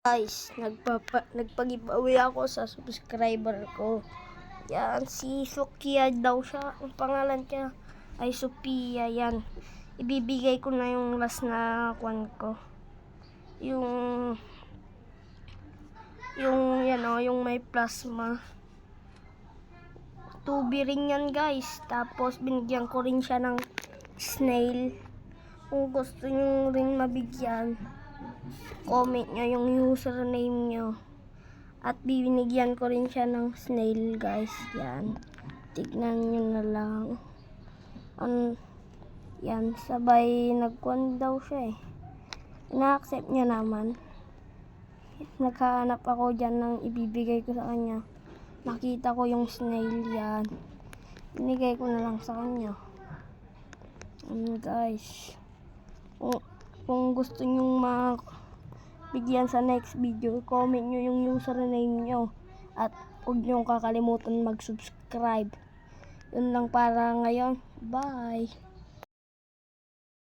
Guys, nagpag-giveaway ako sa subscriber ko. Yan, si Sophia daw siya. Ang pangalan niya ay Sophia. Yan, ibibigay ko na yung last na kwan ko. Yung yan o, yung may plasma. Tubi rin yan guys. Tapos binigyan ko rin siya ng snail. Kung gusto nyo rin mabigyan, comment nyo yung username nyo. At binigyan ko rin siya ng snail guys. Yan. Tignan nyo na lang. Yan. Sabay nagkuhan daw siya eh. Na-accept niya naman. Naghahanap ako dyan ng ibibigay ko sa kanya. Nakita ko yung snail yan. Binigay ko na lang sa kanya. Guys. Kung gusto nyo bigyan sa next video, comment nyo yung username nyo at huwag nyo kakalimutan mag-subscribe. Yun lang para ngayon. Bye!